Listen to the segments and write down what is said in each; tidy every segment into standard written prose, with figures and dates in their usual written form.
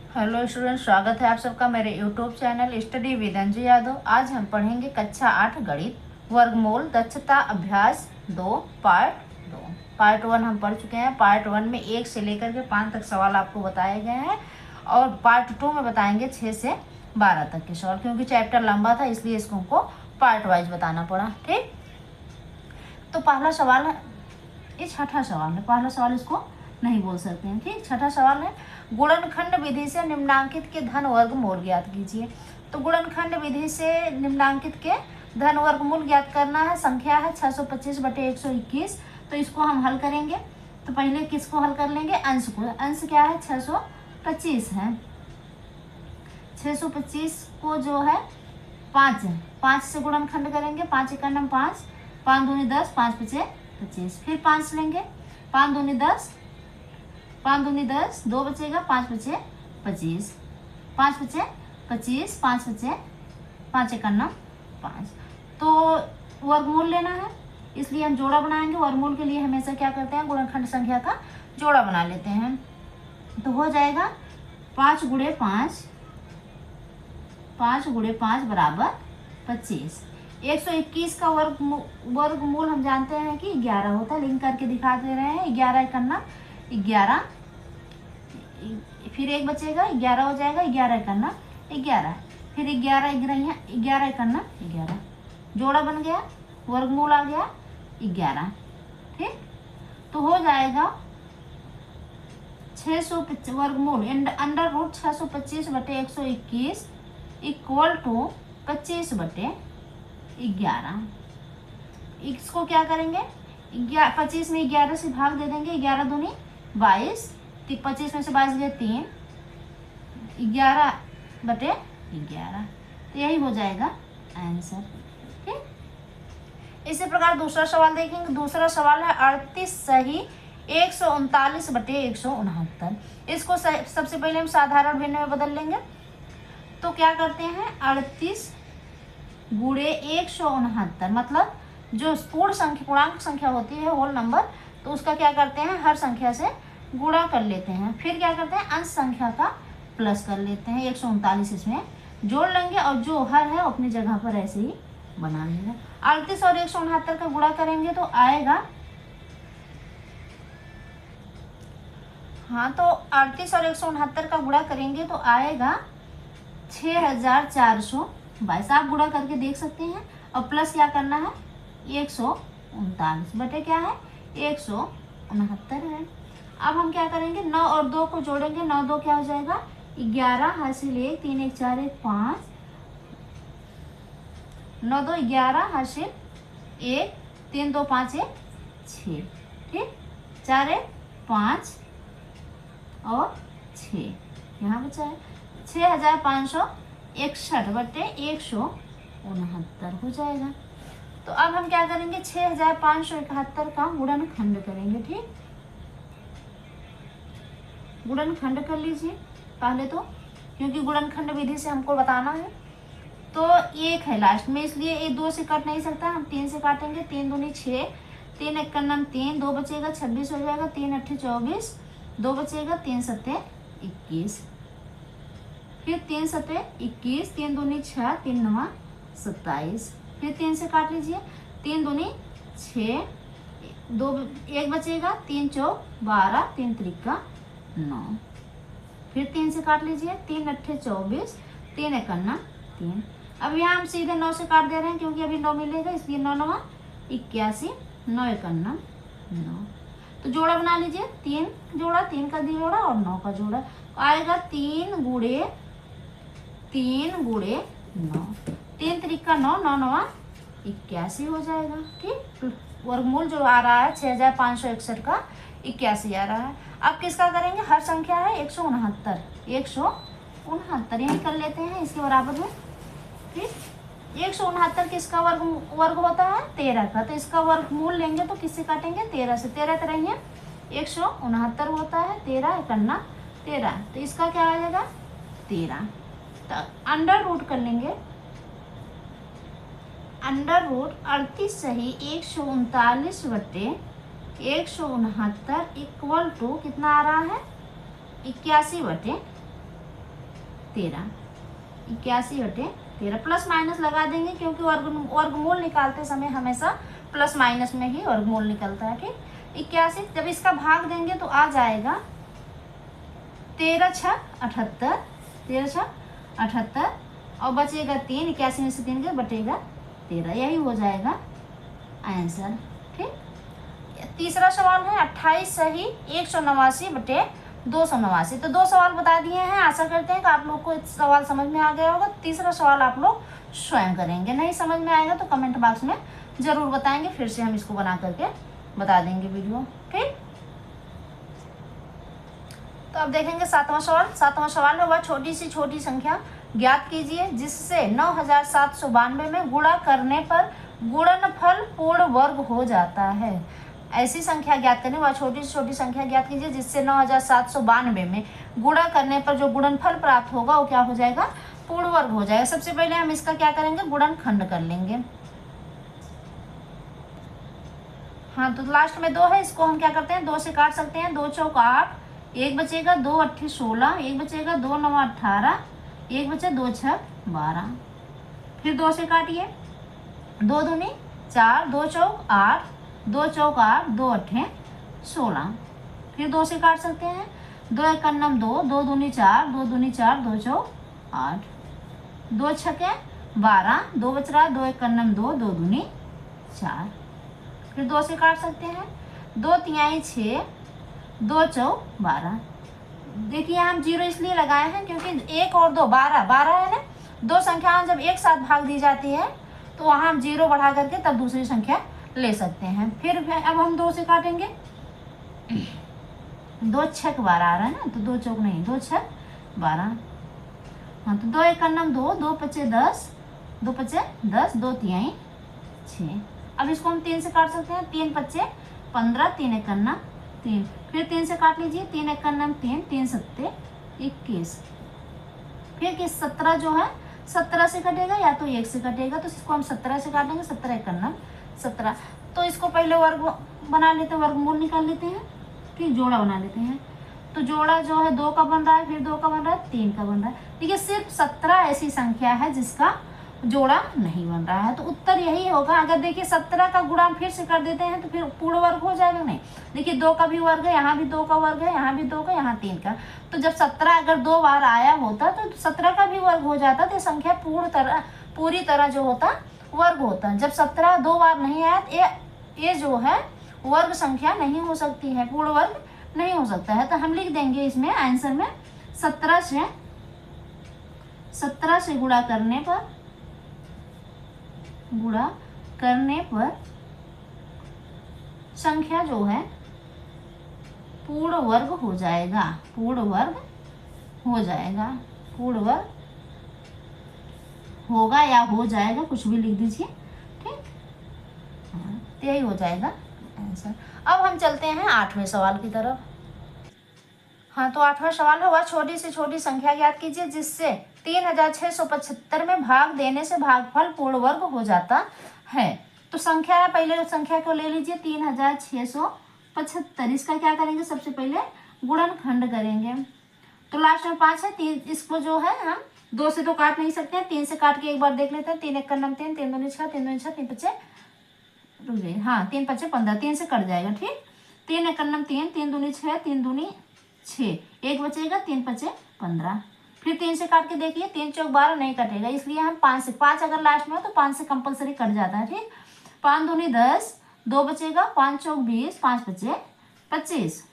Hello student, स्वागत है आप सबका मेरे YouTube channel study with Anju Yadav. आज हम पढ़ेंगे कक्षा 8 गणित वर्गमूल दक्षता अभ्यास 2 पार्ट 2। पार्ट 1 हम पढ़ चुके हैं। पार्ट 1 में 1 से लेकर के 5 तक सवाल आपको बताए गए हैं और पार्ट 2 में बताएंगे 6 से 12 तक के सवाल, क्योंकि चैप्टर लंबा था इसलिए इसको हमको पार्ट वाइज बताना पड़ा। ठीक, तो पहला सवाल है, ये छठा सवाल है, पहला सवाल इसको नहीं बोल सकते हैं। ठीक, छठा सवाल है, गुणनखंड विधि से निम्नांकित के धन वर्गमूल ज्ञात कीजिए। तो गुणनखंड विधि से निम्नांकित के धन वर्गमूल ज्ञात करना है। संख्या है 625/121। तो इसको हम हल करेंगे। तो पहले किसको हल कर लेंगे? अंश को। अंश क्या है? 625 है। 625 को जो है 5 है, 5 से गुणनखंड करेंगे। 5 1 5, 5 दूनी 10, 5 5 25। फिर 5 लेंगे, 5 दूनी 10, 5 दूनी 10, 2 बचेगा, 5 बचे 25, 5 बचे 25, 5 बचे 5 1 5। तो वर्गमूल लेना है, इसलिए हम जोड़ा बनाएंगे। वर्गमूल के लिए हमेशा क्या करते हैं? गुणनखंड संख्या का जोड़ा बना लेते हैं। तो हो जाएगा 5 गुणे 5, 5 गुणे 5 बराबर 25। 121 का वर्गमूल हम जानते हैं कि 11 होता है, लेकिन करके दिखा दे रहे हैं। 11 करना 11, फिर 1 बचेगा, 11 हो जाएगा। 11 करना 11, फिर 11 करना 11, जोड़ा बन गया, वर्गमूल आ गया 11। ठीक, तो हो जाएगा 625 वर्गमूल अंडर रूट 625/121 इक्वल टू 25/11। इसको क्या करेंगे? 25 में 11 से भाग दे देंगे। 11 दूनी 22, 25 में से 22 गए 3, 11/11। तो यही हो जाएगा आंसर। ठीक, इसी प्रकार दूसरा सवाल देखेंगे। दूसरा सवाल है 38 सही 139/169। इसको सबसे पहले हम साधारण भिन्न में बदल लेंगे। तो क्या करते हैं? 38 गुणे 169, मतलब जो पूर्ण संख्या पूर्णांक संख्या होती है होल नंबर, तो उसका क्या करते हैं? हर संख्या से गुणा कर लेते हैं। फिर क्या करते हैं? अंश संख्या का प्लस कर लेते हैं। 139 इसमें जोड़ लेंगे और जो हर है अपनी जगह पर ऐसे ही बना लेंगे। 38 और 169 का गुणा करेंगे तो आएगा, हाँ, तो 38 और 169 का गुणा करेंगे तो आएगा 6422। आप गुणा करके देख सकते हैं। और प्लस क्या करना है? 139 बटे क्या है? 169 है। अब हम क्या करेंगे? 9 और 2 को जोड़ेंगे। 9 2 क्या हो जाएगा? 11 हासिल 1, 3 1 4 1 5, 9 2 11 हासिल 1, 3 2 5 1 6। ठीक, 4 1 5 और 6 यहाँ बचा है 6561/169 हो जाएगा। तो अब हम क्या करेंगे? 6571 का गुणनखंड करेंगे। ठीक, गुणनखंड कर लीजिए पहले तो, क्योंकि गुणनखंड विधि से हमको बताना है। तो 1 है लास्ट में, इसलिए ये 2 से कट नहीं सकता, हम 3 से काटेंगे। 3 दूनी 6, 3 1 3, 2 बचेगा 26 हो जाएगा। 3 8 24, 2 बचेगा, 3 7 21, फिर 3 7 21, 3 दूनी 6, 3 9 27, फिर 3 से काट लीजिए। 3 दूनी 6, 2 1 बचेगा, 3 4 12, 3 3 9, फिर 3 से काट लीजिए। 3 8 24, 3 1 3। अब यहाँ हम सीधे 9 से काट दे रहे हैं, क्योंकि अभी 9 मिलेगा, इसलिए 9 9 81, 9 1 9। तो जोड़ा बना लीजिए। 3 जोड़ा, 3 का जोड़ा और 9 का जोड़ा आएगा 3 गुणे 9, 3 3 9, 9 9 81 हो जाएगा। ठीक, वर्गमूल जो आ रहा है 6561 का 81 आ रहा है। अब किसका करेंगे? हर संख्या है 169, 169 यही कर लेते हैं इसके बराबर में। ठीक, 169 किसका वर्ग होता है? 13 का। तो इसका वर्गमूल लेंगे तो किससे काटेंगे? 13 से। 13 तरह ही 169 होता है। 13 1 13, तो इसका क्या आ जाएगा? 13। तो अंडर रूट कर लेंगे। अंडर रूट 38 सही 139/169 इक्वल टू कितना आ रहा है? 81/11। 13, 81/13 प्लस माइनस लगा देंगे क्योंकि वर्गमूल निकालते समय हमेशा प्लस माइनस में ही वर्गमूल निकलता है। ठीक, 81, जब इसका भाग देंगे तो आ जाएगा 13 छक 78, 13 छक 78 और बचेगा 3, 81 में से 3 के बटेगा 13, यही हो जाएगा आंसर। ठीक, तीसरा सवाल है 28 सही 189/289। तो 2 सवाल बता दिए हैं, आशा करते हैं कि आप लोग को सवाल समझ में आ गया होगा। तीसरा सवाल आप लोग स्वयं करेंगे, नहीं समझ में आएगा तो कमेंट बॉक्स में जरूर बताएंगे, फिर से हम इसको बना करके बता देंगे वीडियो। ठीक, तो अब देखेंगे 7वां सवाल। 7वां सवाल है वह छोटी सी छोटी संख्या ज्ञात कीजिए जिससे 9792 में गुणा करने पर गुणनफल पूर्ण वर्ग हो जाता है। ऐसी संख्या ज्ञात करने, वह छोटी से छोटी संख्या ज्ञात कीजिए जिससे 9792 में गुणा करने पर जो गुणनफल प्राप्त होगा वो क्या हो जाएगा, पूर्ण वर्ग हो जाएगा। सबसे पहले हम इसका क्या करेंगे, गुणनखंड कर लेंगे। हाँ, तो लास्ट में 2 है, इसको हम क्या करते हैं 2 से काट सकते हैं। 2 चौक 8, 1 बचेगा, 2 अट्ठे 16, 1 बचेगा, 2 9 18, 1 बचे, 2 छक 12। फिर 2 से काटिए, 2 दूनी 4, 2 चौक 8, 2 चौक 8, 2 अट्ठे 16। फिर 2 से काट सकते हैं, 2 एकन्नम 2, 2 दूनी 4, 2 दूनी 4, 2 चौक 8, 2 छके 12, 2 बच रहा है, 2 एकन्नम 2, 2 दूनी 4। फिर 2 से काट सकते हैं, 2 तिहाई 6, 2 चौक 12। देखिए हम 0 इसलिए लगाए हैं क्योंकि 1 और 2 12 है ना। 2 संख्याएं जब एक साथ भाग दी जाती है तो वहाँ हम 0 बढ़ा करके तब दूसरी संख्या ले सकते हैं। फिर अब हम 2 से काटेंगे, 2 छक 12 आ रहा है ना, तो 2 चौक नहीं, 2 छक 12। हाँ, तो 2 एकन्नम 2, 2 पचे 10, 2 पचे 10, 2 तिहाई 6। अब इसको हम 3 से काट सकते हैं, 3 पच्चे 15, 3 एकन्नम 3। फिर 3 से काट लीजिए, 3 एकन्नम 3, 3 सत्ते 21। फिर किस 17 जो है 17 से कटेगा या तो 1 से कटेगा, तो इसको हम 17 से काटेंगे, 17 एकन्नम 17। तो इसको पहले वर्ग बना लेते हैं, वर्गमूल निकाल लेते हैं, फिर जोड़ा बना लेते हैं। तो जोड़ा जो है 2 का बन रहा है, फिर 2 का बन रहा है, 3 का बन रहा है। देखिए सिर्फ 17 ऐसी संख्या है जिसका जोड़ा नहीं बन रहा है, तो उत्तर यही होगा। अगर देखिए 17 का गुणा फिर से कर देते हैं तो फिर पूर्ण वर्ग हो जाएगा, नहीं। देखिए 2 का भी वर्ग है, यहाँ भी 2 का वर्ग है, यहाँ भी 2 का, यहाँ 3 का। तो जब 17 अगर 2 बार आया होता तो 17 का भी वर्ग हो जाता, तो संख्या पूरी तरह जो होता वर्ग होता। जब 17 2 बार नहीं आया तो ये जो है वर्ग संख्या नहीं हो सकती है, पूर्ण वर्ग नहीं हो सकता है। तो हम लिख देंगे इसमें आंसर में 17 से गुणा करने पर संख्या जो है पूर्ण वर्ग हो जाएगा, पूर्ण वर्ग होगा या हो जाएगा, कुछ भी लिख दीजिए। ठीक, तो यही हो जाएगा आंसर। अब हम चलते हैं 8वें सवाल की तरफ। हाँ, तो 8वां सवाल है वह छोटी से छोटी संख्या ज्ञात कीजिए जिससे 3675 में भाग देने से भागफल पूर्ण वर्ग हो जाता है। तो संख्या, पहले संख्या को ले लीजिए 3675। इसका क्या करेंगे, सबसे पहले गुणनखंड करेंगे। तो लास्ट में 5 है, 3, इसको जो है हम 2 से तो काट नहीं सकते हैं, 3 से काट के एक बार देख लेते हैं। 3 एकन्नम 3, 3 दूनी 6, 3 दूनी 6, 3 पच्चे, हाँ 3 पच्चे 15, 3 से कट जाएगा। ठीक, 3 एकन्नम 3, 3 दूनी 6, 3 दूनी 6, 1 बचेगा, 3 पच्चे 15। फिर 3 से काट के देखिए, 3 चौक 12 नहीं कटेगा, इसलिए हम 5 अगर लास्ट में हो तो 5 से कंपलसरी कट जाता है। ठीक, 5 दूनी 10, 2 बचेगा, 5 चौक 20, 5 पच्चे 25।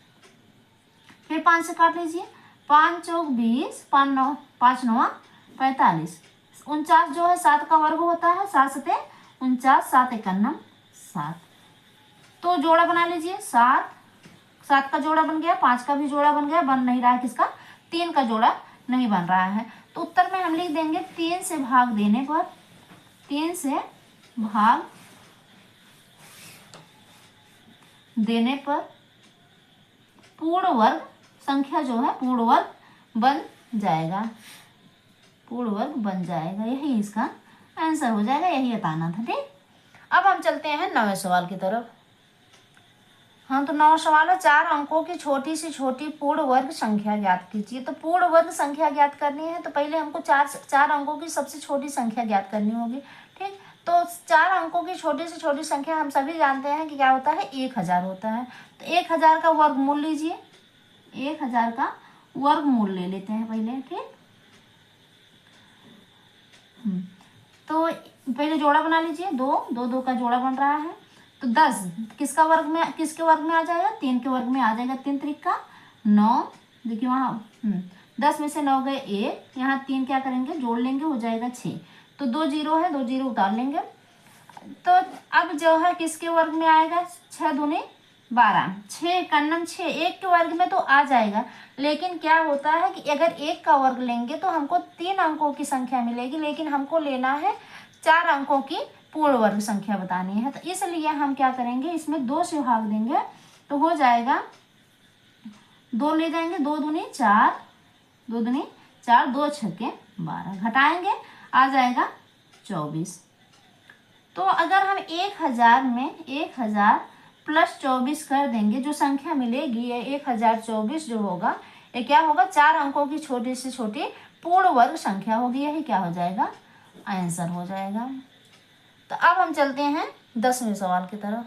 फिर 5 से काट लीजिए, 5 चौक 20, 5 9 45। 49 जो है 7 का वर्ग होता है, 7 सते 49, 7 एकन्नम 7। तो जोड़ा बना लीजिए, 7 का जोड़ा बन गया, 5 का भी जोड़ा बन गया, बन नहीं रहा है किसका, 3 का जोड़ा नहीं बन रहा है। तो उत्तर में हम लिख देंगे 3 से भाग देने पर पूर्ण वर्ग संख्या जो है पूर्ण वर्ग बन जाएगा, यही इसका आंसर हो जाएगा, यही बताना था। ठीक, अब हम चलते हैं 9वें सवाल की तरफ। हाँ, तो 9 सवाल है, 4 अंकों की छोटी से छोटी पूर्ण वर्ग संख्या ज्ञात कीजिए। तो पूर्ण वर्ग संख्या ज्ञात करनी है तो पहले हमको चार अंकों की सबसे छोटी संख्या ज्ञात करनी होगी। ठीक, तो 4 अंकों की छोटी से छोटी संख्या हम सभी जानते हैं कि क्या होता है, 1000 होता है। तो 1000 का वर्गमूल लीजिए, 1000 का वर्गमूल ले लेते हैं पहले। ठीक, तो पहले जोड़ा बना लीजिए, दो का जोड़ा बन रहा है। तो 10 किसके वर्ग में आ जाएगा, 3 के वर्ग में आ जाएगा। 3 त्रिका 9, देखिए वहाँ 10 में से 9 गए 1, यहाँ 3 क्या करेंगे, जोड़ लेंगे, हो जाएगा 6। तो 2 जीरो है, 2 जीरो उतार लेंगे। तो अब जो है किसके वर्ग में आएगा, 6 दूनी 12, 6 कन्नम 6, 1 के वर्ग में तो आ जाएगा। लेकिन क्या होता है कि अगर 1 का वर्ग लेंगे तो हमको 3 अंकों की संख्या मिलेगी, लेकिन हमको लेना है 4 अंकों की पूर्ण वर्ग संख्या बतानी है। तो इसलिए हम क्या करेंगे, इसमें 2 से भाग देंगे तो हो जाएगा, 2 ले जाएंगे, 2 दूनी 4, 2 दूनी 4, 2 छक्के 12, घटाएंगे आ जाएगा 24। तो अगर हम 1000 में 1000 प्लस 24 कर देंगे, जो संख्या मिलेगी ये 1024 जो होगा, ये क्या होगा, 4 अंकों की छोटी से छोटी पूर्ण वर्ग संख्या होगी। यही क्या हो जाएगा, आंसर हो जाएगा। तो अब हम चलते हैं 10वें सवाल की तरफ।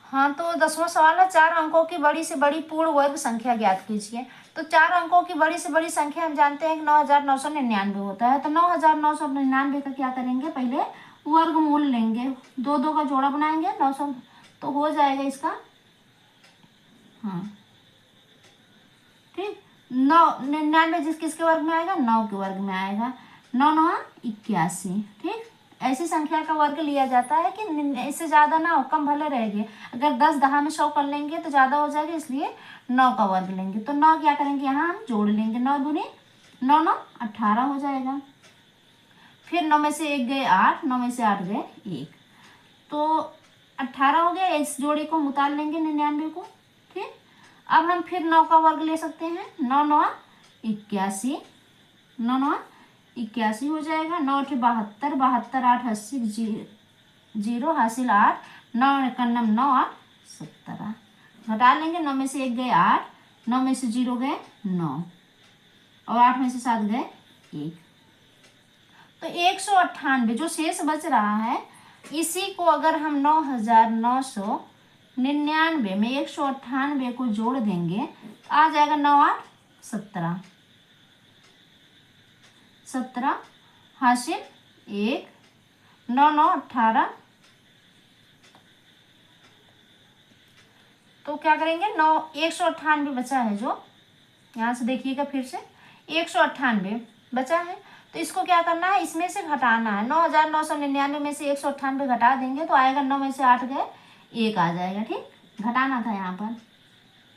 हाँ, तो 10वां सवाल है, 4 अंकों की बड़ी से बड़ी पूर्ण वर्ग संख्या ज्ञात कीजिए। तो 4 अंकों की बड़ी से बड़ी संख्या हम जानते हैं कि 9999 होता है। तो 9999 का क्या करेंगे, पहले वर्गमूल लेंगे, 2 का जोड़ा बनाएंगे, 900 तो हो जाएगा इसका, हाँ ठीक, 99 किसके वर्ग में आएगा, 9 के वर्ग में आएगा। 9 9 81। ठीक, ऐसी संख्या का वर्ग लिया जाता है कि इससे ज़्यादा ना हो, कम भले रहेगी। अगर 10 10 में 100 कर लेंगे तो ज़्यादा हो जाएगा, इसलिए 9 का वर्ग लेंगे। तो 9 क्या करेंगे, यहाँ हम जोड़ लेंगे, 9 दूनी 9 9 18 हो जाएगा। फिर 9 में से 1 गए 8, 9 में से 8 गए 1, तो 18 हो गया। इस जोड़े को हम उतार लेंगे 99 को। ठीक, अब हम फिर 9 का वर्ग ले सकते हैं, 9 9 81, 9 9 81 हो जाएगा। 9 8 72, 72 8 80, 0 हासिल 8, 9 91 9 8 17, घटा लेंगे। 9 में से 1 गए 8, 9 में से 0 गए 9, और 8 में से 7 गए 1। तो 198 जो शेष बच रहा है, इसी को अगर हम 9999 में 198 को जोड़ देंगे आ जाएगा 9 8 17, 17 हासिल 1, 9 9 18। तो क्या करेंगे, 198 बचा है, जो यहाँ से देखिएगा फिर से 198 बचा है। तो इसको क्या करना है, इसमें से घटाना है। 9999 में से 198 घटा देंगे तो आएगा, 9 में से 8 गए 1 आ जाएगा। ठीक, घटाना था यहाँ पर,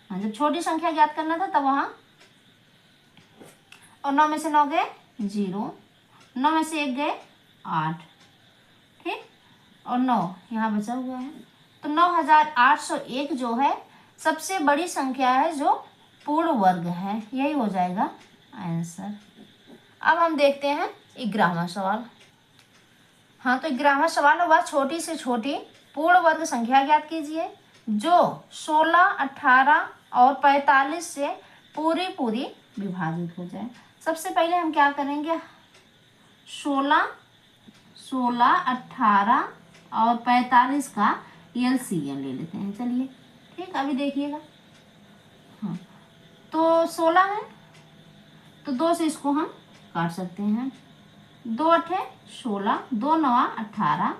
हाँ जब छोटी संख्या ज्ञात करना था तब वहाँ, और 9 में से 9 गए 0, 9 में से 1 गए 8, ठीक, और 9 यहाँ बचा हुआ है। तो 9801 जो है सबसे बड़ी संख्या है जो पूर्ण वर्ग है, यही हो जाएगा आंसर। अब हम देखते हैं 11वां सवाल। हाँ, तो 11वां सवाल वह छोटी से छोटी पूर्ण वर्ग संख्या ज्ञात कीजिए जो 16, 18 और 45 से पूरी विभाजित हो जाए। सबसे पहले हम क्या करेंगे, 16, 18 और 45 का एलसीएम ले लेते हैं। चलिए ठीक, अभी देखिएगा। हाँ, तो 16 है तो 2 से इसको हम काट सकते हैं, 2 8 16, 2 9 18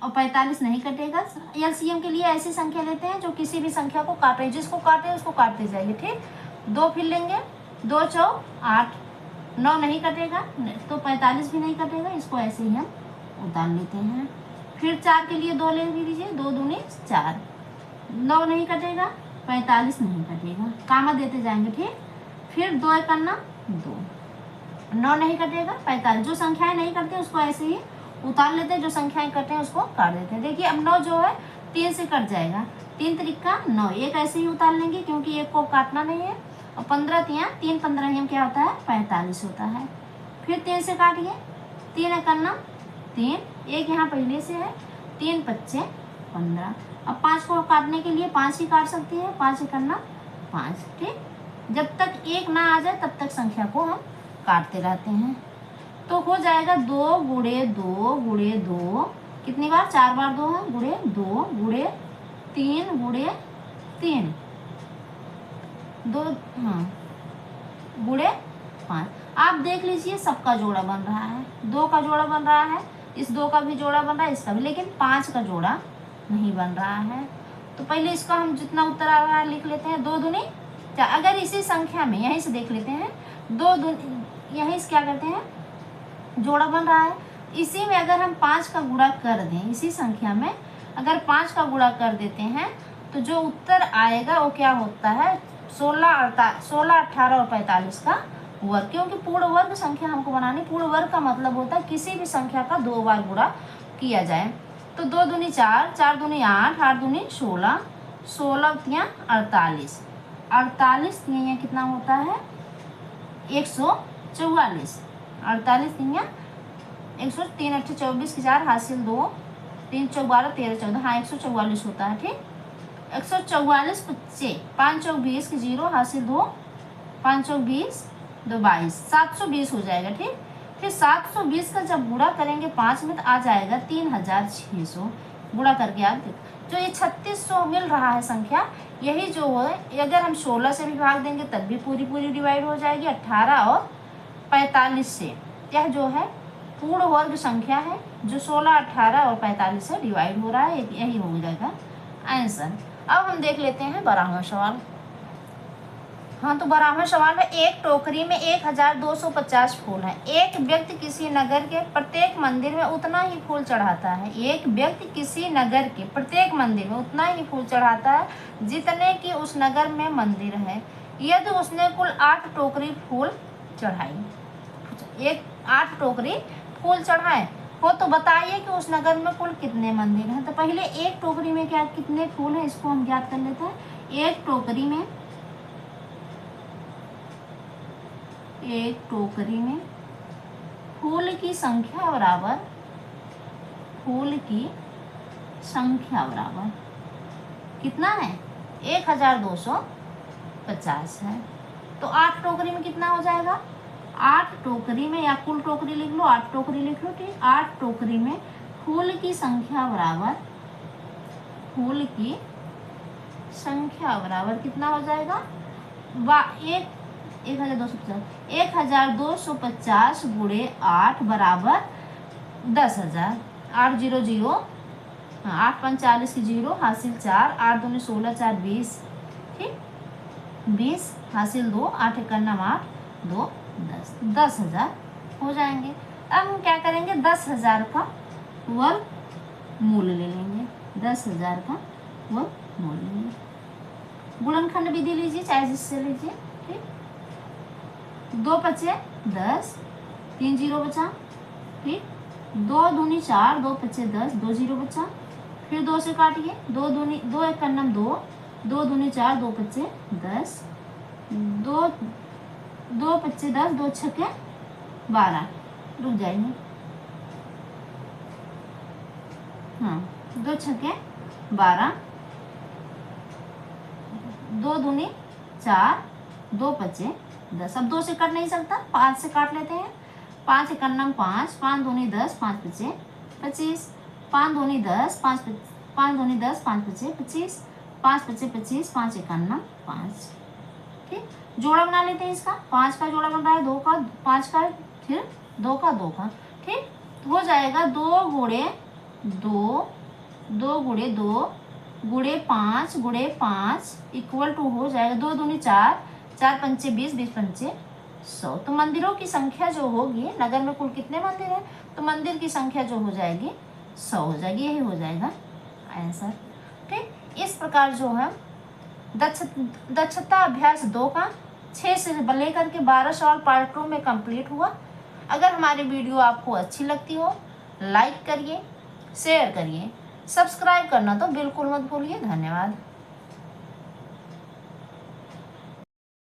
और 45 नहीं कटेगा। एलसीएम के लिए ऐसी संख्या लेते हैं जो किसी भी संख्या को काटे, जिसको काटे उसको काटते जाइए। ठीक, 2 फिर लेंगे, 2 4 8, 9 नहीं कटेगा तो 45 भी नहीं कटेगा, इसको ऐसे ही हम उतार लेते हैं। फिर 4 के लिए 2 ले लीजिए, 2 दूनी 4, 9 नहीं कटेगा, 45 नहीं कटेगा, कामा देते जाएंगे। ठीक, फिर 2 करना 2, 9 नहीं कटेगा, 45। जो संख्याएं नहीं करते उसको ऐसे ही उतार लेते हैं, जो संख्याएं करते हैं उसको काट देते हैं। देखिए अब 9 जो है 3 से कट जाएगा, 3 त्रिका 9, एक ऐसे ही उतार लेंगे क्योंकि एक को काटना नहीं है। और 15 3 3 15 क्या होता है, 45 होता है। फिर 3 से काटिए, 3 करना 3, एक यहाँ पहले से है, 3 25 15, अब 5 को काटने के लिए 5 ही काट सकते हैं, 5 ही करना 5, ठीक। जब तक 1 ना आ जाए तब तक संख्या को हम काटते रहते हैं। तो हो जाएगा 2 गुणे 2 गुणे 2, कितनी बार, 4 बार 2 है, गुणे 2 गुणे 3 गुणे 3, 2, हाँ, गुणे 5। आप देख लीजिए सबका जोड़ा बन रहा है, 2 का जोड़ा बन रहा है, इस 2 का भी जोड़ा बन रहा है, इसका भी, लेकिन 5 का जोड़ा नहीं बन रहा है। तो पहले इसका हम जितना उत्तर आ रहा है लिख लेते हैं, 2 दूनी 4। अगर इसी संख्या में यहीं से देख लेते हैं, 2 दूनी, यहीं से क्या करते हैं, जोड़ा बन रहा है, इसी में अगर हम 5 का गुणा कर दें, इसी संख्या में अगर 5 का गुणा कर देते हैं तो जो उत्तर आएगा वो क्या होता है, 16, 18 और 45 का वर्ग। क्योंकि पूर्ण वर्ग संख्या हमको बनानी, पूर्ण वर्ग का मतलब होता है किसी भी संख्या का 2 बार गुणा किया जाए। तो 2 दूनी 4, 4 दूनी 8, 8 दूनी 16, 16 तियाँ 48, 48 तियाँ कितना होता है, 144, 48 तियाँ 100, 3 8 24 की 4 हासिल 2, 3 4 12 13 14, हाँ 144 होता है, ठीक। 144 25, 5 चौक 20 की 0 हासिल 2, 5 चौक 20 2 22, 720 हो जाएगा, ठीक। फिर 720 का जब गुणा करेंगे 5 में तो आ जाएगा 3600, गुणा करके आप देख, जो ये 3600 मिल रहा है संख्या, यही जो है अगर हम 16 से भी भाग देंगे तब भी पूरी पूरी डिवाइड हो जाएगी, 18 और 45 से। यह जो है पूर्ण वर्ग संख्या है जो 16, 18 और 45 से डिवाइड हो रहा है, यही हो जाएगा आंसर। अब हम देख लेते हैं 12वां सवाल। हाँ, तो 12वां सवाल है, एक टोकरी में 1250 फूल है। एक व्यक्ति किसी नगर के प्रत्येक मंदिर में उतना ही फूल चढ़ाता है। एक व्यक्ति किसी नगर के प्रत्येक मंदिर में उतना ही फूल चढ़ाता है जितने कि उस नगर में मंदिर है। यदि उसने कुल 8 टोकरी फूल चढ़ाई, 8 टोकरी फूल चढ़ाए हो, तो बताइए कि उस नगर में कुल कितने मंदिर हैं। तो पहले एक टोकरी में क्या कितने फूल हैं इसको हम ज्ञात कर लेते हैं। एक टोकरी में फूल की संख्या बराबर कितना है, 1250 है। तो 8 टोकरी में कितना हो जाएगा, 8 टोकरी में, या कुल टोकरी लिख लो, 8 टोकरी लिख लो, ठीक। 8 टोकरी में फूल की संख्या बराबर कितना हो जाएगा, 1250 गुणे 8 बराबर 10,000। 8 0 0, 8 5 40 की 0 हासिल 4, 8 दूनी 16 4 20, ठीक, 20 हासिल 2, 8 1 8 2 10, 10,000 हो जाएंगे। अब हम क्या करेंगे, 10,000 का वर्गमूल ले लेंगे, 10,000 का वर्गमूल लेंगे। गुणनखंड विधि लीजिए, चाहे जिससे लीजिए, ठीक। 2 पचे 10, 3 0 बचा, ठीक। 2 दूनी 4, 2 पचे 10, 2 0 बचा। फिर 2 से काटिए, 2 दूनी 2 1 2, 2 दूनी 4, 2 पचे 10, 2 पच्चे 10, 2 छक्के 12, रुक जाइए, हाँ 2 छक्के 12, 2 दूनी 4, 2 पच्चे 10। अब 2 से कट नहीं सकता, 5 से काट लेते हैं। 5 1 5, 5 दूनी 10, 5 पच्चे 25, 5 दूनी 10, 5 दूनी 10, 5 पच्चे 25, 5 पच्चे 25, 5 1 5, ठीक। जोड़ा बना लेते हैं इसका, 5 का जोड़ा बन रहा है 2 का, 5 का, फिर 2 का 2 का, ठीक। हो जाएगा 2 गुणे 2 गुणे 5 इक्वल टू हो जाएगा 2 दूनी 4, 4 पंचे 20, 20 पंचे 100। तो मंदिरों की संख्या जो होगी, नगर में कुल कितने मंदिर है, तो मंदिर की संख्या जो हो जाएगी 100 हो जाएगी, यही हो जाएगा आंसर, ठीक। इस प्रकार जो है दक्षता अभ्यास 2 का 6 से लेकर के 12 सवाल पार्ट 2 में कंप्लीट हुआ। अगर हमारी वीडियो आपको अच्छी लगती हो, लाइक करिए, शेयर करिए, सब्सक्राइब करना तो बिल्कुल मत भूलिए। धन्यवाद।